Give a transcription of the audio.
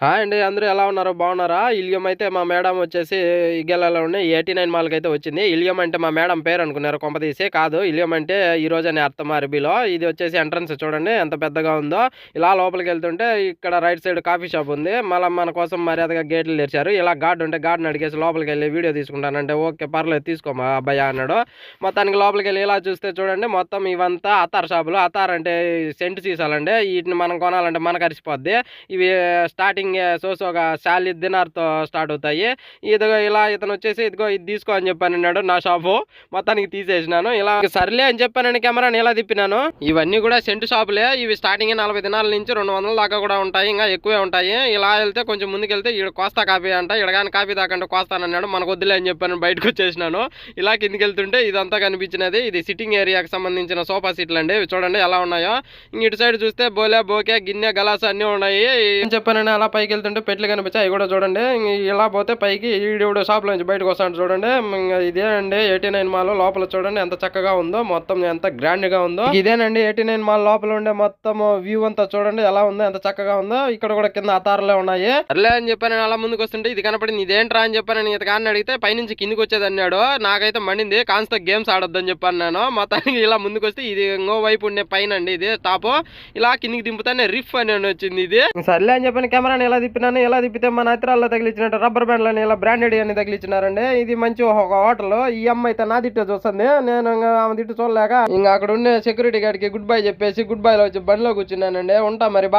Hi అండి. అందరూ ఎలా ఉన్నారు? బాగున్నారా? ఇలియం అయితే మా మేడం వచ్చేసి ఇగెలాలోనే 89 మాల్‌కైతే వచ్చింది. ఇలియం అంటే మా మేడం పేరు అనుకున్నారు కొంపదీసి. కాదు, ఇలియం అంటే ఈరోజు అని అర్థం అరబీలో. ఇది వచ్చేసి ఎంట్రన్స్ చూడండి ఎంత పెద్దగా ఉందో. ఇలా లోపలికెళ్తుంటే ఇక్కడ రైట్ సైడ్ కాఫీ షాప్ ఉంది. మళ్ళా మన కోసం మర్యాదగా గేట్లు తెరిచారు. ఇలా గార్డ్ ఉంటే గార్డ్‌ని అడిగేసి లోపలికెళ్ళి వీడియో తీసుకుంటానంటే ఓకే పర్లేదు తీసుకో మా అబ్బాయి అన్నాడు. మొత్తానికి లోపలికెళ్ళి ఇలా చూస్తే చూడండి మొత్తం ఇవంతా అతార్ షాపులు. అతార్ అంటే సెంట్ సీసాలండి. వీటిని మనం కొనాలంటే మనకు అరిసిపోద్ది. ఇవి స్టార్టింగ్ సోసోగా శాలిద్ దినార్తో స్టార్ట్ అవుతాయి. ఇదిగో ఇలా ఇతను వచ్చేసి ఇదిగో ఇది తీసుకో అని చెప్పాను అన్నాడు. నా షాపు మొత్తానికి తీసేసినాను. ఇలా సర్లే అని చెప్పానని కెమెరాని ఇలా తిప్పినాను. ఇవన్నీ కూడా సెంటు షాపులే. ఇవి స్టార్టింగ్ 40 దినాల నుంచి 200 దాకా కూడా ఉంటాయి, ఇంకా ఎక్కువే ఉంటాయి. ఇలా వెళ్తే కొంచెం ముందుకెళ్తే ఈడ కోస్తా కాఫీ అంట. ఇడగాని కాఫీ దాకంటే కోస్తానన్నాడు. మనకు వద్దులే అని చెప్పాను, బయటకు వచ్చేసినాను. ఇలా కిందికి వెళ్తుంటే ఇదంతా కనిపించినది. ఇది సిట్టింగ్ ఏరియాకి సంబంధించిన సోఫా సీట్లు అండి. చూడండి ఎలా ఉన్నాయో. ఇటు సైడ్ చూస్తే బోలే బోకే గిన్నె గలాస్ అన్నీ ఉన్నాయి. ఏం చెప్పానని అలా పైకి వెళ్తుంటే పెట్లు కనిపించాయి, అవి కూడా చూడండి. ఇలా పోతే పైకి ఈవిడ షాప్ నుంచి బయటకు వస్తాడు చూడండి. ఇదేనండి 89 మాల్. లోపల చూడండి ఎంత చక్కగా ఉందో, మొత్తం ఎంత గ్రాండ్ గా ఉందో. ఇదేనండి 89 మాల్ లోపల ఉండే మొత్తం వ్యూ అంతా చూడండి ఎలా ఉందో, ఎంత చక్కగా ఉందో. ఇక్కడ కూడా కింద అతారులే ఉన్నాయి. అర్లే అని చెప్పాను అలా ముందుకు వస్తుంటే ఇది కనపడింది. ఇదేంట్రా అని చెప్పాను ఇతగాన్ని అడిగితే పైనుంచి కిందికి వచ్చేది అన్నాడు. నాకైతే మండింది. కాన్స్తో గేమ్స్ ఆడొద్దని చెప్పాను నేను. మొత్తానికి ఇలా ముందుకు వస్తే ఇది ఇంకో వైపు ఉండే పైన అండి ఇది టాప్. ఇలా కిందికి దింపుతానే రిఫ్ అని వచ్చింది. ఇది సర్లే అని చెప్పాను కెమెరాని ఎలా తిప్పినాను. ఎలా తిప్పితే మన అత్రాల్లో తగిలించినట్టు రబ్బర్ బ్యాండ్లని ఇలా బ్రాండెడ్ అని తగిలించినారండి. ఇది మంచి ఒక హోటల్. ఈ అమ్మ అయితే నా తిట్టు చూస్తుంది, నేను ఆమె తిట్టు చూడలేక ఇంకా అక్కడ ఉండే సెక్యూరిటీ గార్డ్కి గుడ్ బై చెప్పేసి గుడ్ బైలో వచ్చి బండిలో కూర్చున్నానండి. ఉంటా మరి.